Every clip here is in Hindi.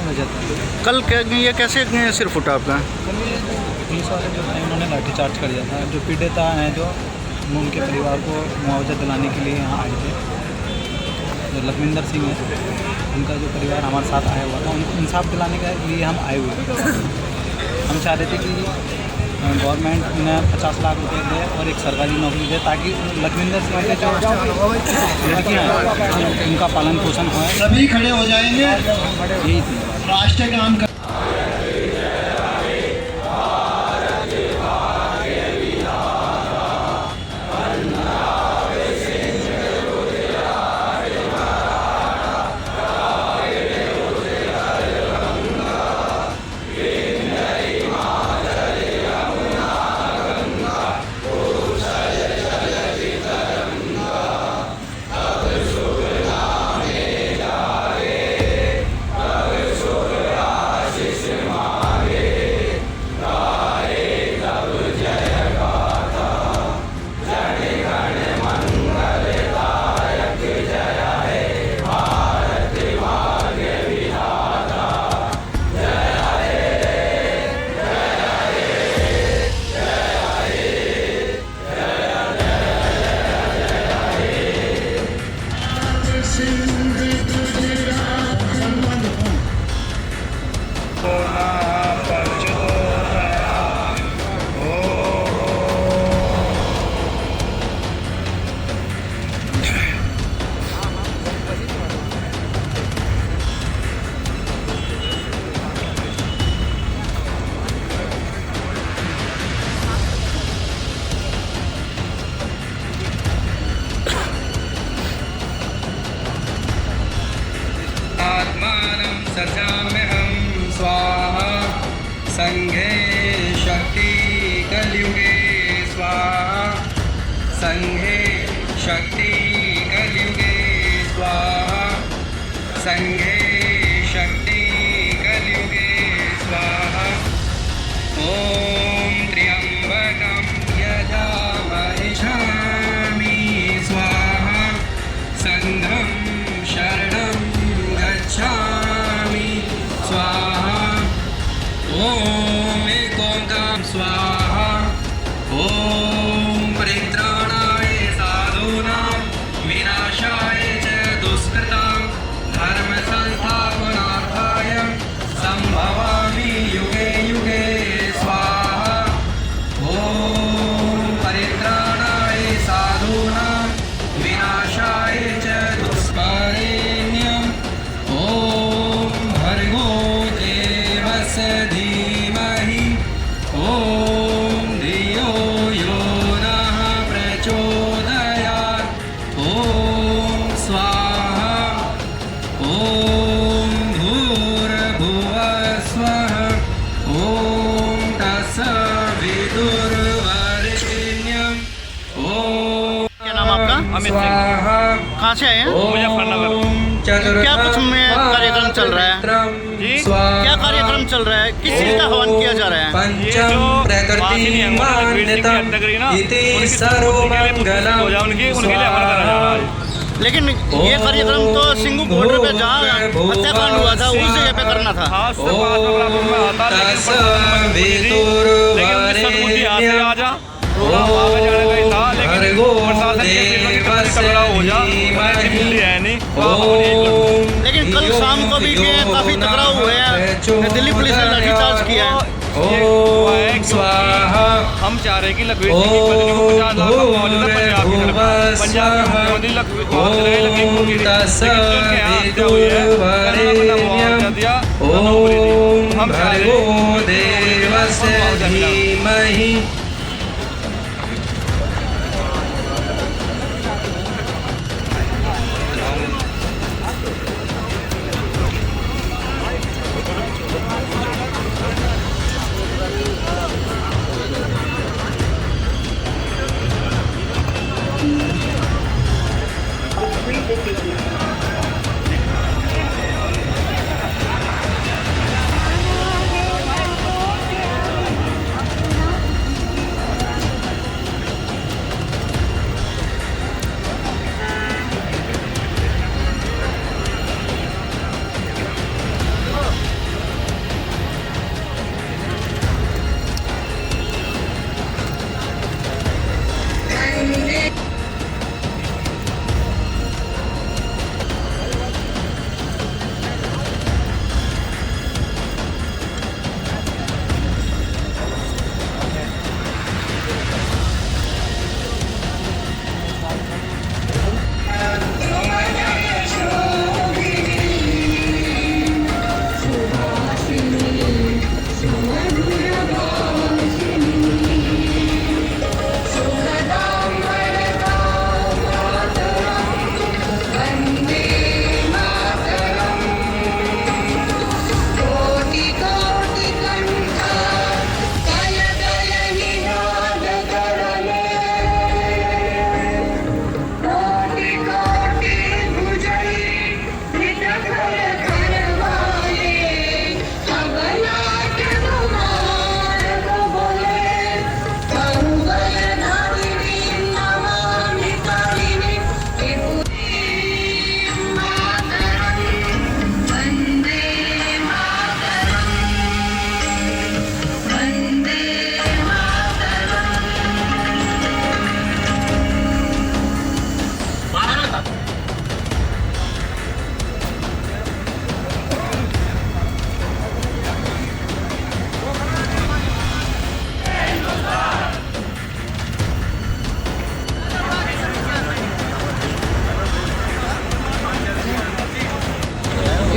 वजह था। कल ये कैसे सिर फूटा आपका? कल ये पुलिस वाले जो थे उन्होंने लाठीचार्ज कर दिया था। जो पीड़िता हैं जो उनके परिवार को मुआवजा दिलाने के लिए यहाँ आए थे। जो लखविंदर सिंह है उनका जो परिवार हमारे साथ आया हुआ था, उनको इंसाफ दिलाने के लिए हम आए हुए थे। हम चाह रहे थे कि गवर्नमेंट उन्हें 50 लाख रुपए दे और एक सरकारी नौकरी दे, ताकि लखविंदर सिंह के जो लड़कियाँ हैं उनका पालन पोषण हो। सभी खड़े हो जाएंगे, यही थी राष्ट्र काम कर। सचाम्यहं स्वाहा संघे शक्ति कलयुगे स्वाहा संघे शक्ति कलयुगे स्वाहा संघे शक्ति कलयुगे स्वाहा। ओम त्र्यंबकं यजामहे छामि स्वाहा संघं शरणं गच्छामि स्वाहा। ओम एकोंकार स्वाहा। ओम परित्राणाय साधूनां विनाशाय च दुष्कृतां धर्म संस्थापनार्थाय संभवामि युगे युगे स्वाहा। ओम परित्राणाय साधूनां विनाशाय च दुष्कृतां ओम भर्गो देवस्य धीमहि ओम धियो यो नः प्रचोदयात् ओम स्वाहा। ओम भूर्भुवः स्वः ओम तत्सवितुर्वरेण्यम् ओम क्या नाम आपका? अमित सिंह। कहाँ से आए हैं? मुजफ्फरनगर। क्या कुछ में कार्यक्रम चल रहा है? जी क्या कार्यक्रम चल रहा है? किस चीज़ का हवन किया जा रहा है? ये जो वासिनी है उनके लिए हवन करा जा रहा है। लेकिन ये कार्यक्रम तो सिंगू बॉर्डर पे जहाँ हत्याकांड हुआ था उस जगह पे करना था। हाँ, उससे 5 बराबर में आता, लेकिन उनकी सद्बुद्धि यहाँ से आ जा, आगे जाने का ही था, लेकिन प्रशासन के पीछे टकरा हो जा, उन्हें दिल्ली है नहीं। लेकिन कल शाम को भी काफी टकराव हुए हैं, दिल्ली पुलिस ने लाठीचार्ज किया है। हम चाह रहे हैं कि लखवीर सिंह की पत्नी को 50 लाख का मुआवजा पंजाब की तरफ, पंजाब के मुख्यमंत्री लखीमपुर की, लेकिन जो उनके यहाँ हत्या हुई है उन्होंने अपना मुआवजा दिया, हम चाह रहे हैं मुआवजा मिला।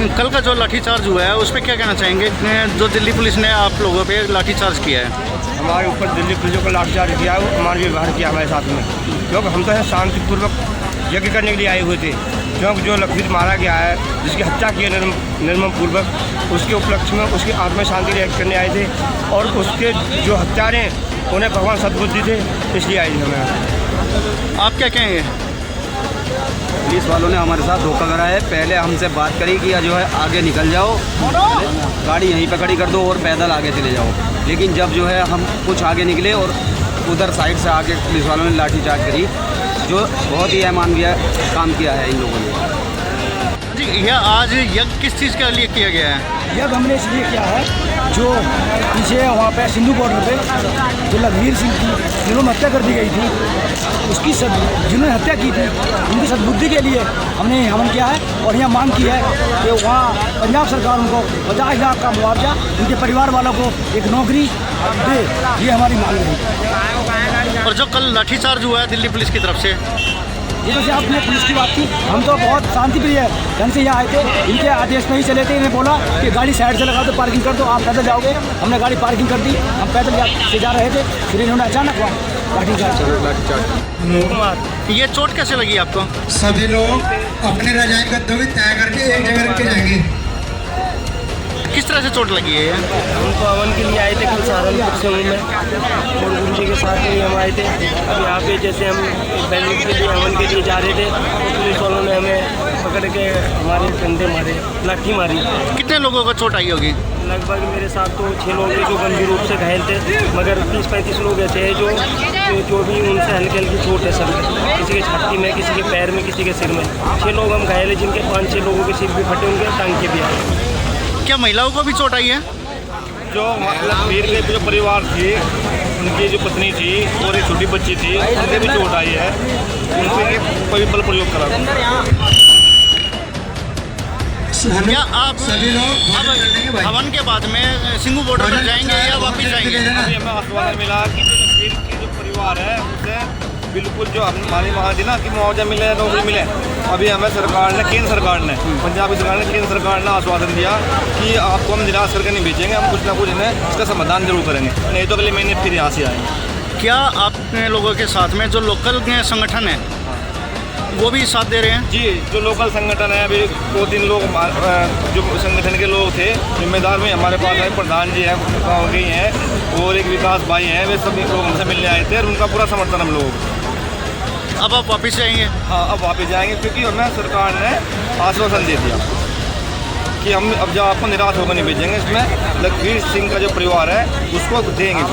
कल का जो लाठीचार्ज हुआ है उस पर क्या कहना चाहेंगे? जो दिल्ली पुलिस ने आप लोगों पे लाठीचार्ज किया है। हमारे ऊपर दिल्ली पुलिस को लाठीचार्ज किया है, वो अमानवीय व्यवहार किया हमारे साथ में, क्योंकि हम तो है शांतिपूर्वक यज्ञ करने के लिए आए हुए थे। क्योंकि जो लखवीर मारा गया है, जिसकी हत्या की है निर्मम पूर्वक, उसके उपलक्ष्य में उसकी आत्मा शांति रिएक्ट करने आए थे। और उसके जो हत्यारे उन्हें भगवान सद्बुद्धि थे, इसलिए आए थे हमें। आप क्या कहेंगे? पुलिस वालों ने हमारे साथ धोखा करा है। पहले हमसे बात करी कि जो है आगे निकल जाओ, गाड़ी यहीं पे खड़ी कर दो और पैदल आगे चले जाओ। लेकिन जब जो है हम कुछ आगे निकले और उधर साइड से आके पुलिस वालों ने लाठीचार्ज करी, जो बहुत ही अमानवीय काम किया है इन लोगों ने। जी, यह आज यज्ञ किस चीज़ के लिए किया गया है? यज्ञ हमने इसलिए किया है, जो पीछे वहाँ पे सिंधु बॉर्डर पे जो लखवीर सिंह की जिन्होंने हत्या कर दी गई थी, उसकी जिन्होंने हत्या की थी उनकी सद्बुद्धि के लिए हमने हवन किया है। और यह मांग की है कि वहाँ पंजाब सरकार उनको 50 लाख का मुआवजा, उनके परिवार वालों को एक नौकरी दे, ये हमारी मांग है। और जो कल लाठीचार्ज हुआ है दिल्ली पुलिस की तरफ से, जैसे आपने पुलिस की बात की, हम तो बहुत शांतिप्रिय ढंग से यहाँ आए थे, इनके आदेश में ही चले थे। इन्हें बोला कि गाड़ी साइड से लगा दो, पार्किंग कर दो, आप पैदल जाओगे। हमने गाड़ी पार्किंग कर दी, हम पैदल से जा रहे थे, फिर इन्होंने अचानक लाठीचार्ज। ये चोट कैसे लगी आपको? सभी लोग अपने रजाई गद्दों में तय करके एक जगह रख के जाएंगे। किस तरह से चोट लगी है? हम तो हवन के लिए आए थे कल सहारनपुर से हूँ मैं, और गुरु जी के साथ ही हम आए थे। अब यहाँ पे जैसे हम बैंगलोर के लिए हवन के लिए जा रहे थे, तो पुलिस वालों ने हमें पकड़ के हमारे कंधे मारे, लाठी मारी। कितने लोगों को चोट आई होगी? लगभग मेरे साथ तो 6 लोग थे जो गंभीर रूप से घायल थे, मगर 30-35 लोग ऐसे हैं जो भी उनसे हल्की हल्की चोट है सब, किसी के छाती में, किसी के पैर में, किसी के सिर में। 6 लोग हम घायल हैं, जिनके 5-6 लोगों के सिर भी फटे होंगे, टांग के भी आए। क्या महिलाओं को भी चोट आई है? जो लखवीर के जो परिवार थी, उनकी जो पत्नी थी और एक छोटी बच्ची थी, उनके भी चोट आई है। उनसे कोई बल प्रयोग करा। क्या आप अब हवन के बाद में सिंघू बॉर्डर पर जाएंगे या वापस जाएंगे? अभी हमें आश्वासन मिला कि जो लखवीर की जो परिवार है उसे बिल्कुल जो हमारी मांग थी ना कि मुआवजा मिले, नौकरी मिले, अभी हमें सरकार ने, केंद्र सरकार ने, पंजाब सरकार ने, केंद्र सरकार ने आश्वासन दिया कि आपको हम निराश करके नहीं भेजेंगे, हम कुछ ना कुछ इन्हें इसका समाधान जरूर करेंगे, नहीं तो अगले महीने फिर यहाँ से आएंगे। क्या आप लोगों के साथ में जो लोकल संगठन है वो भी साथ दे रहे हैं? जी, जो लोकल संगठन है, अभी 2-3 लोग जो संगठन के लोग थे जिम्मेदार में हमारे पास है, प्रधान जी हैं गाँव के हैं, और एक विकास भाई हैं, वे सभी लोग हमसे मिलने आए थे और उनका पूरा समर्थन हम लोगों को। अब आप वापस जाएंगे? हाँ, अब वापस जाएंगे, क्योंकि हमें सरकार ने आश्वासन दे दिया कि हम अब जब आपको निराश होकर नहीं भेजेंगे। इसमें लखवीर सिंह का जो परिवार है उसको देंगे।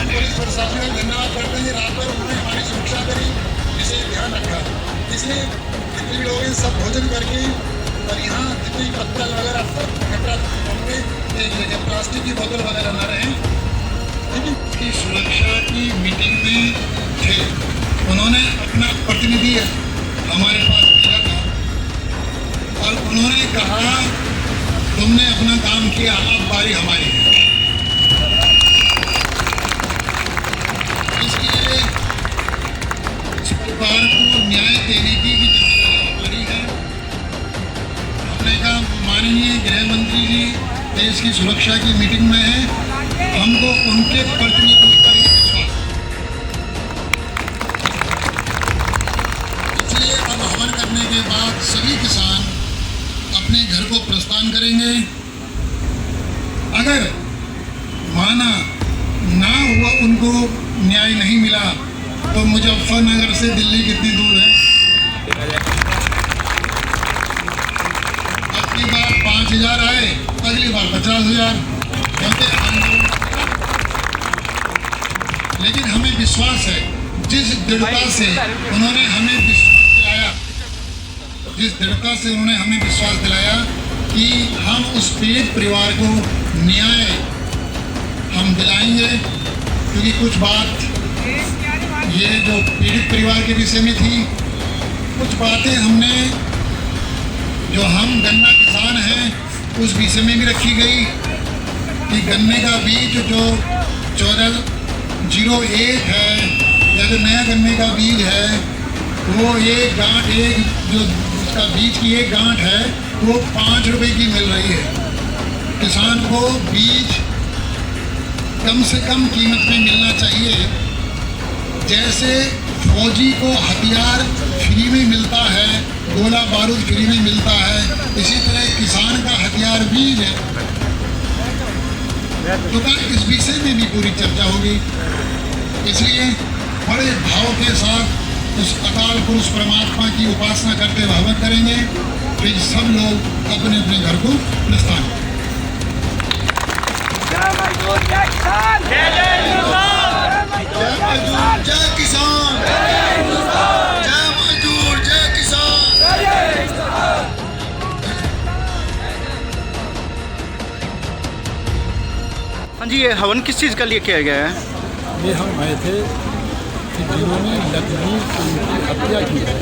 पुलिस प्रशासन का धन्यवाद करते हैं। रात भर उन्होंने हमारी सुरक्षा करी, इसे ध्यान रखा। इसलिए जितने लोग हैं सब भोजन करके, और यहाँ जितने पत्तल वगैरह सब कचरा एक जगह प्लास्टिक की बोतल वगैरह न रहे, लेकिन की सुरक्षा की मीटिंग में थे। उन्होंने अपना प्रतिनिधि हमारे पास भेजा था और उन्होंने कहा तुमने अपना काम किया, अब बारी हमारी है। इसलिए इस परिवार को न्याय देने की भी जिम्मेदारी हमारी है। हमने कहा माननीय गृह मंत्री जी देश की सुरक्षा की मीटिंग में है, हमको उनके प्रतिनिधि पर ही विश्वास। इसलिए अब हवन करने के बाद सभी किसान अपने घर को प्रस्थान करेंगे। अगर माना ना हुआ, उनको न्याय नहीं मिला, तो मुजफ्फरनगर से दिल्ली कितनी दूर है? अब की बार 5,000 आए, अगली बार 50,000, लेकिन हमें विश्वास है, जिस दृढ़ता से उन्होंने हमें विश्वास दिलाया, कि हम उस पीड़ित परिवार को न्याय हम दिलाएंगे। क्योंकि कुछ बात ये जो पीड़ित परिवार के विषय में थी, कुछ बातें हमने जो हम गन्ना किसान हैं उस विषय में भी रखी गई कि गन्ने का बीज जो 1401 है, या जो नया गन्ने का बीज है वो एक गांठ, एक जो उसका बीज की एक गांठ है वो 5 रुपए की मिल रही है। किसान को बीज कम से कम कीमत में मिलना चाहिए। जैसे फौजी को हथियार फ्री में मिलता है, गोला बारूद फ्री में मिलता है, इसी तरह किसान का हथियार बीज है। तो इस विषय में भी पूरी चर्चा होगी। इसलिए बड़े भाव के साथ उस अकाल पुरुष परमात्मा की उपासना करते हुए हवन करेंगे। फिर सब लोग अपने अपने घर को प्रस्थान करें। जय मजदूर जय किसान, जय मजदूर जय किसान। हाँ जी, ये हवन किस चीज़ का लिए किया गया है? ये हम आए थे कि जिन्होंने लखवीर सिंह की हत्या की है,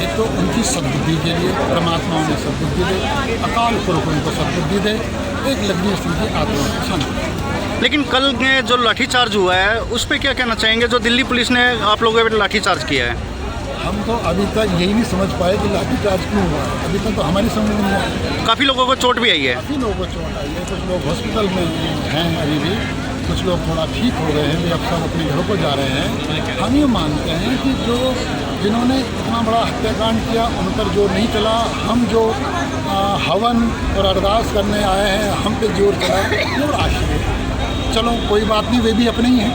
एक तो उनकी सद्बुद्धि के लिए परमात्मा उन्हें सद्बुद्धि दे, अकाल पुरख उनको सद्बुद्धि दे, एक लखवीर सिंह की आत्मा को शांति। लेकिन कल में जो लाठीचार्ज हुआ है उस पर क्या कहना चाहेंगे, जो दिल्ली पुलिस ने आप लोगों पर लाठीचार्ज किया है? हम तो अभी तक यही नहीं समझ पाए कि लाठीचार्ज क्यों हुआ है। अभी तक तो हमारी समझ नहीं आई। काफ़ी लोगों को चोट भी आई है। काफ़ी लोगों को चोट आई है, कुछ लोग हॉस्पिटल में हैं अभी भी, कुछ लोग थोड़ा ठीक हो गए हैं, वे अब सब अपने घरों को जा रहे हैं। हम ये मानते हैं कि जिन्होंने इतना बड़ा हत्याकांड किया उन पर जोर नहीं चला। हम जो हवन और अरदास करने आए हैं हम पे जोर चला, ये आश्चर्य है। चलो कोई बात नहीं, वे भी अपने ही हैं।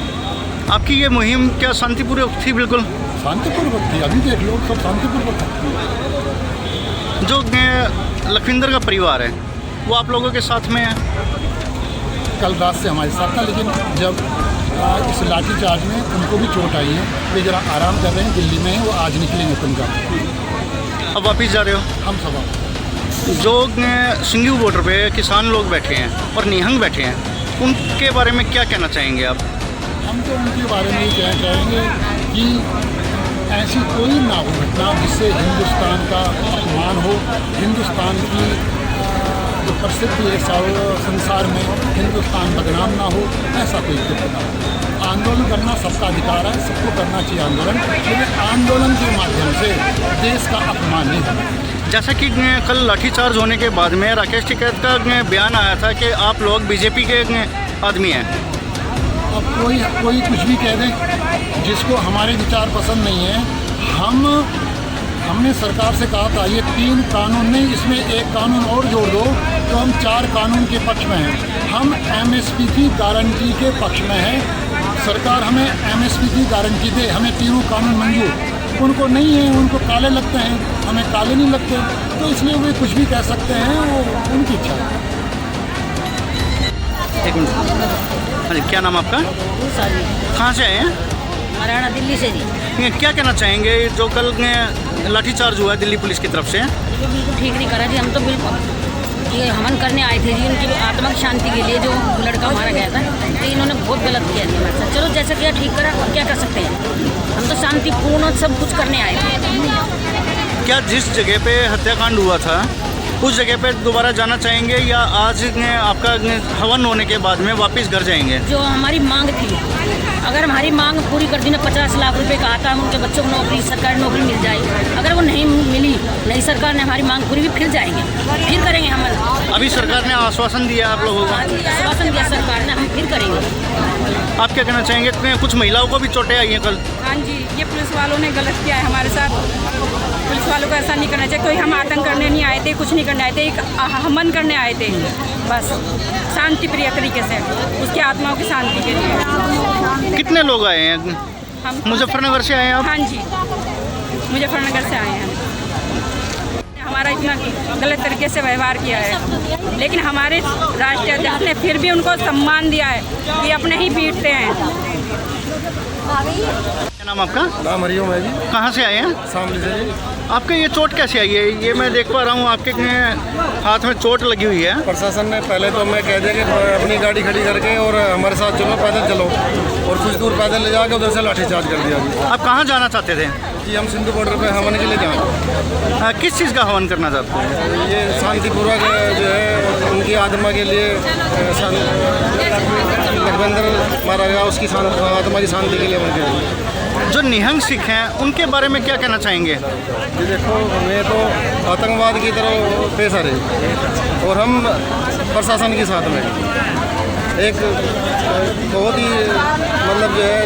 आपकी ये मुहिम क्या शांतिपूर्वक थी? बिल्कुल शांतिपूर्वक थी। अभी देख लो सब शांतिपूर्वक थी। जो लखविंदर का परिवार है वो आप लोगों के साथ में है? कल रात से हमारे साथ था, लेकिन जब इस लाठीचार्ज में उनको भी चोट आई है, वे जरा आराम कर रहे हैं, दिल्ली में हैं, वो आज निकलेंगे पंजाब। अब वापस जा रहे हो? हम सब जो सिंघू बॉर्डर पे किसान लोग बैठे हैं और निहंग बैठे हैं, उनके बारे में क्या कहना चाहेंगे आप? हम तो उनके बारे में ये कहना चाहेंगे कि ऐसी कोई ना हो घटना जिससे हिंदुस्तान का अपमान हो, हिंदुस्तान की जो प्रसिद्धि है संसार में हिंदुस्तान बदनाम ना हो, ऐसा कोई कृत्य ना हो। आंदोलन करना सबका अधिकार है, सबको करना चाहिए आंदोलन, लेकिन आंदोलन के माध्यम से देश का अपमान नहीं होना। जैसा कि कल लाठीचार्ज होने के बाद में राकेश टिकैत का बयान आया था कि आप लोग बीजेपी के आदमी हैं। अब कोई कुछ भी कह दे, जिसको हमारे विचार पसंद नहीं है। हमने सरकार से कहा था ये 3 कानून नहीं, इसमें एक कानून और जोड़ दो तो हम 4 कानून के पक्ष में हैं। हम एमएसपी की गारंटी के पक्ष में हैं। सरकार हमें एमएसपी की गारंटी दे, हमें तीनों कानून मंजूर। उनको नहीं है, उनको काले लगते हैं, हमें काले नहीं लगते, तो इसलिए वे कुछ भी कह सकते हैं, वो उनकी इच्छा है। एक मिनट। अरे क्या नाम आपका? कहाँ से आए हैं? हरियाणा, दिल्ली से जी। क्या कहना चाहेंगे जो कल लाठीचार्ज हुआ है दिल्ली पुलिस की तरफ से? ये बिल्कुल ठीक नहीं करा जी। हम तो बिल्कुल ये हवन करने आए थे जी, उनकी आत्मा की शांति के लिए, जो लड़का मारा गया था। तो इन्होंने बहुत गलत किया जी हमारे साथ। चलो जैसा किया ठीक करा, अब क्या कर सकते हैं। हम तो शांतिपूर्ण सब कुछ करने आए थे। क्या जिस जगह पे हत्याकांड हुआ था उस जगह पे दोबारा जाना चाहेंगे या आज आपका हवन होने के बाद में वापस घर जाएंगे? जो हमारी मांग थी, अगर हमारी मांग पूरी कर दी ना, 50 लाख रुपए कहा था उनके बच्चों को नौकरी, सरकारी नौकरी मिल जाए। अगर वो नहीं मिली, नई सरकार ने हमारी मांग पूरी भी, फिर जाएंगे, फिर करेंगे हम। अभी सरकार ने आश्वासन दिया आप लोगों को? आश्वासन दिया सरकार ने, हम फिर करेंगे। आप क्या कहना चाहेंगे? कुछ महिलाओं को भी चोटें आई हैं कल। हाँ जी, ये पुलिस वालों ने गलत किया है हमारे साथ। पुलिस वालों को ऐसा नहीं करना चाहिए। कोई हम आतंक करने नहीं आए थे, कुछ नहीं करने आए थे, एक हवन करने आए थे बस, शांति प्रिय तरीके से, उसकी आत्माओं की शांति के लिए। कितने लोग आए हैं? हम मुजफ्फरनगर से आए हैं आप? हाँ जी, मुजफ्फरनगर से आए हैं। हमारा इतना गलत तरीके से व्यवहार किया है, लेकिन हमारे राष्ट्रीय अध्यक्ष ने फिर भी उनको सम्मान दिया है कि अपने ही पीटते हैं। क्या नाम आपका? नाम हरिओम है जी। कहाँ से आए हैं? शामली से जी। आपके ये चोट कैसे आई है? ये मैं देख पा रहा हूँ आपके हाथ में चोट लगी हुई है। प्रशासन ने पहले तो मैं कह दिया कि अपनी गाड़ी खड़ी करके और हमारे साथ चलो, पैदल चलो, और कुछ दूर पैदल ले जाकर उधर से लाठीचार्ज कर दिया जी। आप कहाँ जाना चाहते थे? जी हम सिंधु बॉर्डर पे हवन के लिए जाएँ। किस चीज़ का हवन करना चाहते हैं? ये शांतिपूर्वक जो है उनकी आत्मा के लिए, लखविंदर मारा गया उसकी आत्मा की शांति के लिए हवन के लिए। जो निहंग सिख हैं उनके बारे में क्या कहना चाहेंगे? ये देखो, हमें तो आतंकवाद की तरफ पेश आ रही और हम प्रशासन के साथ में एक बहुत ही मतलब जो है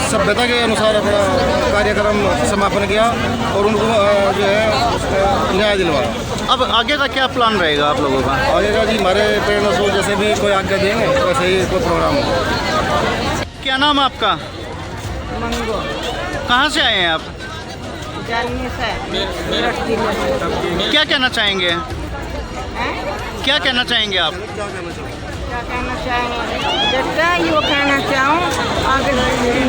सभ्यता के अनुसार अपना कार्यक्रम समापन किया और उनको जो है न्याय दिलवाया। अब आगे का क्या प्लान रहेगा आप लोगों का? आगे का जी हमारे प्रेरणा से जैसे भी कोई आज्ञा देंगे वैसे ही कोई प्रोग्राम हो। क्या नाम है आपका? मंगो। कहाँ से आए हैं आप? जालनी से। क्या कहना चाहेंगे? क्या कहना चाहेंगे आप? क्या कहना चाहेंगे बेटा? यो कहना चाहूँ अगर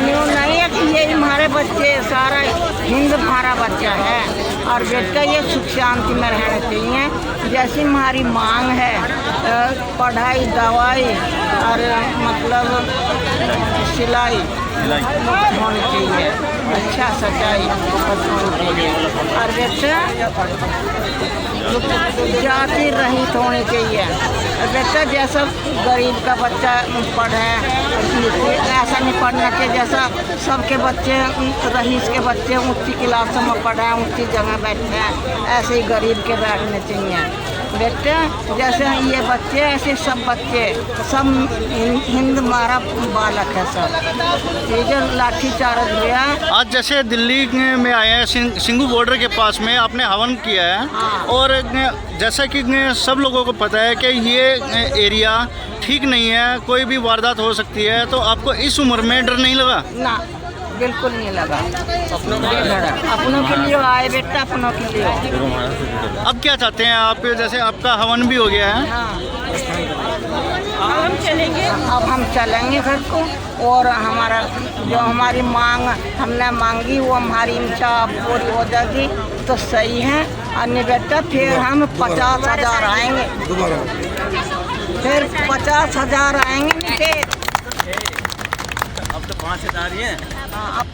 यूँ नहीं है कि ये हमारे बच्चे सारा हिंद हमारा बच्चा है और बेटा ये सुख शांति में रहना चाहिए। जैसी हमारी मांग है पढ़ाई दवाई और मतलब सिलाई होनी चाहिए, अच्छा सच्चाई होनी चाहिए और बेटा जाति रहित होनी चाहिए। बेटा जैसा गरीब का बच्चा पढ़े ऐसा नहीं पढ़ना चाहिए जैसा सबके बच्चे रईस के बच्चे ऊँची क्लास में पढ़े ऊँची जगह बैठे ऐसे ही गरीब के बैठने चाहिए। बेटे जैसे ये बच्चे ऐसे सब बच्चे सब हिंद हमारा बालक है सब। ये जो लाठी चार्ज हुआ आज जैसे दिल्ली में आए हैं सिंघू बॉर्डर के पास में आपने हवन किया है। हाँ। और जैसा कि सब लोगों को पता है कि ये एरिया ठीक नहीं है, कोई भी वारदात हो सकती है, तो आपको इस उम्र में डर नहीं लगा? ना बिल्कुल नहीं लगा। अपनों के लिए आए बेटा, अपनों के लिए। अब क्या चाहते हैं आप? जैसे आपका हवन भी हो गया है। हाँ हम चलेंगे, अब हम चलेंगे घर को और हमारा जो हमारी मांग हमने मांगी वो हमारी इच्छा पूरी हो जाएगी तो सही है। अन्य बेटा फिर हम 50,000 आएंगे, फिर 50,000 आएंगे फिर। अब तो 5,000 ही है।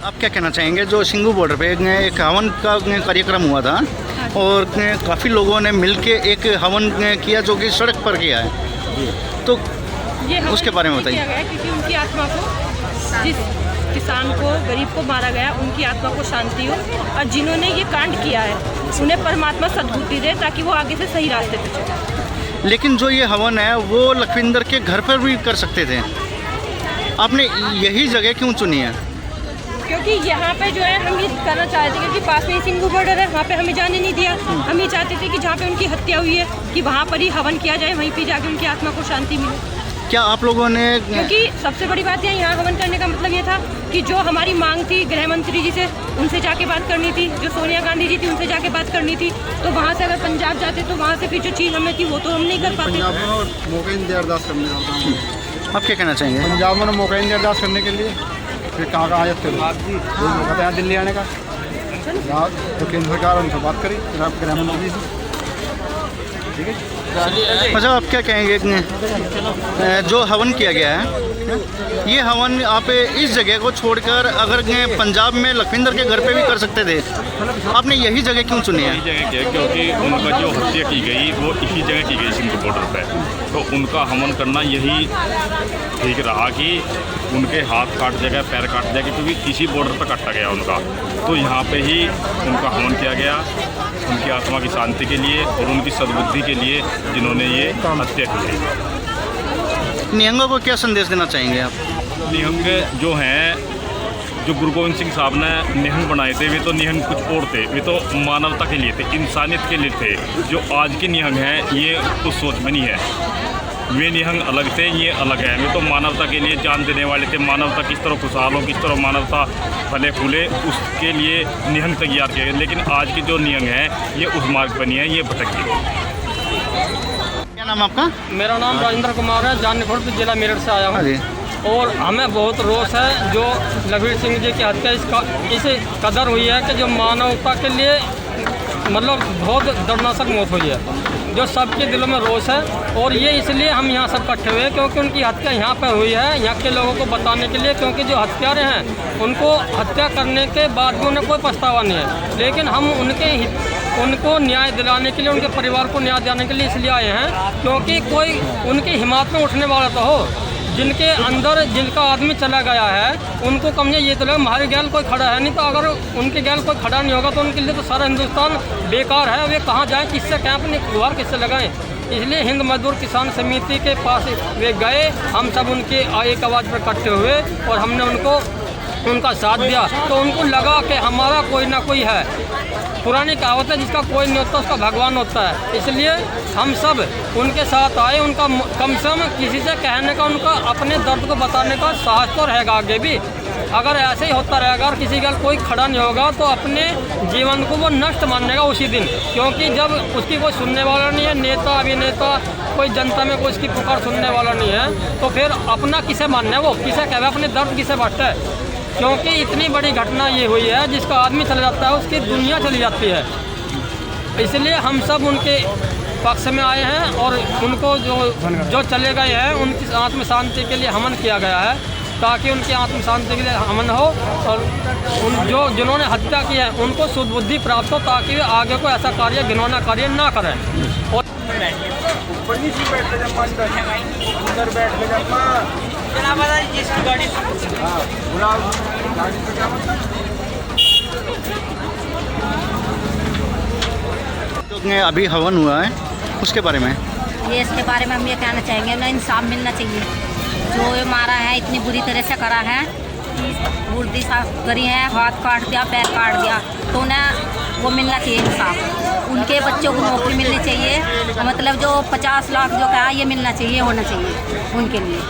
आप क्या कहना चाहेंगे? जो सिंघू बॉर्डर पे एक हवन का कार्यक्रम हुआ था और काफ़ी लोगों ने मिलके एक हवन किया जो कि सड़क पर किया है, तो ये उसके बारे में बताइए। किया गया क्योंकि उनकी आत्मा को, जिस किसान को गरीब को मारा गया उनकी आत्मा को शांति हो और जिन्होंने ये कांड किया है उन्हें परमात्मा सद्बुद्धि दे ताकि वो आगे से सही रास्ते पे चले। लेकिन जो ये हवन है वो लखविंदर के घर पर भी कर सकते थे, आपने यही जगह क्यों चुनी है? क्योंकि यहाँ पे जो है हम ये करना चाहते थे क्योंकि पास में ही सिंघू बॉर्डर है, वहाँ पे हमें जाने नहीं दिया। हम ये चाहते थे कि जहाँ पे उनकी हत्या हुई है कि वहाँ पर ही हवन किया जाए, वहीं पे जाके उनकी आत्मा को शांति मिले। क्या आप लोगों ने? क्योंकि सबसे बड़ी बात है यहाँ हवन करने का मतलब ये था कि जो हमारी मांग थी गृह मंत्री जी से उनसे जाके बात करनी थी, जो सोनिया गांधी जी थी उनसे जाके बात करनी थी, तो वहाँ से अगर पंजाब जाते तो वहाँ से फिर जो चीज़ हमें थी वो तो हम नहीं कर पाते। आप क्या कहना चाहेंगे? पंजाब में मौका नहीं अरदास करने के लिए फिर कहाँ आ जाते हो? मौका यहाँ दिल्ली आने का, यहाँ तो केंद्र सरकार उनसे बात करी गृह मंत्री जी से। ठीक है। अच्छा, आप क्या कहेंगे? जो हवन किया गया है ये हवन आप इस जगह को छोड़कर अगर पंजाब में लखविंदर के घर पे भी कर सकते थे, आपने यही जगह क्यों चुनी है? यही जगह क्या? क्योंकि उनका जो हत्या की गई वो इसी जगह की गई सिंघू बॉर्डर पे, तो उनका हवन करना यही ठीक रहा कि उनके हाथ काट जाएगा, पैर काट जाएगा, क्योंकि इसी बॉर्डर पर काटा गया उनका, तो यहाँ पे ही उनका हवन किया गया उनकी आत्मा की शांति के लिए और उनकी सद्बुद्धि के लिए जिन्होंने ये हत्या की है। निहंगों को क्या संदेश देना चाहेंगे आप? निहंग जो हैं, जो गुरु गोविंद सिंह साहब ने निहंग बनाए थे, वे तो निहंग कुछ और थे, वे तो मानवता के लिए थे, इंसानियत के लिए थे। जो आज के निहंग हैं ये उस सोच में नहीं है, वे निहंग अलग थे, ये अलग है। वे तो मानवता के लिए जान देने वाले थे, मानवता किस तरह खुशहाल हो, किस तरह मानवता फले फूले, उसके लिए निहंग तैयार किए। लेकिन आज के जो निहंग हैं ये उस मार्ग पर नहीं है, ये भटक गए। क्या नाम आपका? मेरा नाम राजेंद्र कुमार है, जानपुर जिला मेरठ से आया हूँ। और हमें बहुत रोष है जो लखवीर सिंह जी की हत्या इस कदर हुई है कि जो मानवता के लिए मतलब बहुत दर्दनाक मौत हुई है, जो सबके दिलों में रोष है। और ये इसलिए हम यहाँ सब इकट्ठे हुए क्योंकि उनकी हत्या यहाँ पर हुई है, यहाँ के लोगों को बताने के लिए, क्योंकि जो हत्यारे हैं उनको हत्या करने के बाद भी उन्हें कोई पछतावा नहीं है, लेकिन हम उनको न्याय दिलाने के लिए, उनके परिवार को न्याय दिलाने के लिए इसलिए आए हैं क्योंकि कोई उनकी हिम्मत में उठने वाला तो हो। जिनके अंदर जिनका आदमी चला गया है उनको कम ये तो लगा हमारे गैल कोई खड़ा है नहीं, तो अगर उनके गैल कोई खड़ा नहीं होगा तो उनके लिए तो सारा हिंदुस्तान बेकार है। वे कहाँ जाएँ, किससे कहें, अपने गुहार किससे लगाएं। इसलिए हिंद मजदूर किसान समिति के पास वे गए, हम सब उनके एक आवाज़ पर इकट्ठे हुए और हमने उनका साथ दिया। तो उनको लगा कि हमारा कोई ना कोई है। पुरानी कहावत है, जिसका कोई नहीं होता उसका भगवान होता है। इसलिए हम सब उनके साथ आए। उनका कम से कम किसी से कहने का, उनका अपने दर्द को बताने का साहस तो रहेगा आगे भी। अगर ऐसे ही होता रहेगा और किसी का कोई खड़ा नहीं होगा तो अपने जीवन को वो नष्ट मानेगा उसी दिन, क्योंकि जब उसकी कोई सुनने वाला नहीं है, नेता अभिनेता कोई जनता में कोई उसकी पुकार सुनने वाला नहीं है, तो फिर अपना किसे मानना है, वो किसे कहे, अपने दर्द किसे बांटता है। क्योंकि इतनी बड़ी घटना ये हुई है, जिसका आदमी चला जाता है उसकी दुनिया चली जाती है। इसलिए हम सब उनके पक्ष में आए हैं और उनको जो चले गए हैं उनकी आत्म शांति के लिए हवन किया गया है, ताकि उनकी आत्म शांति के लिए हवन हो और जिन्होंने हत्या की है उनको शुद्ध बुद्धि प्राप्त हो, ताकि वे आगे को ऐसा कार्य घिनौना कार्य ना करें। और अभी हवन हुआ है, उसके बारे में इसके बारे में हम ये कहना चाहेंगे ना, इंसाफ मिलना चाहिए। जो ये मारा है इतनी बुरी तरह से करा है, मूर्ति साफ करी है, हाथ काट दिया, पैर काट दिया, तो उन्हें वो मिलना चाहिए इंसाफ। उनके बच्चों को नौकरी मिलनी चाहिए, मतलब जो 50 लाख जो कहा ये मिलना चाहिए, होना चाहिए उनके लिए।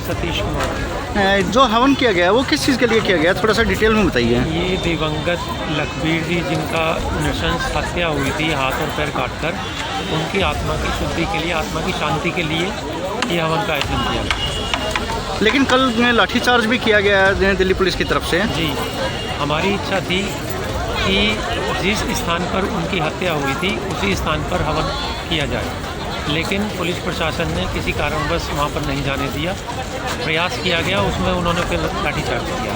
सतीश कुमार। जो हवन किया गया वो किस चीज़ के लिए किया गया, थोड़ा सा डिटेल में बताइए। ये दिवंगत लखबीर जी जिनका नृशंस हत्या हुई थी हाथ और पैर काटकर, उनकी आत्मा की शुद्धि के लिए, आत्मा की शांति के लिए ये हवन का आयोजन किया गया। लेकिन कल लाठीचार्ज भी किया गया है दिल्ली पुलिस की तरफ से। जी, हमारी इच्छा थी कि जिस स्थान पर उनकी हत्या हुई थी उसी स्थान पर हवन किया जाए, लेकिन पुलिस प्रशासन ने किसी कारणवश वहाँ पर नहीं जाने दिया। प्रयास किया गया, उसमें उन्होंने फिर लाठीचार्ज किया।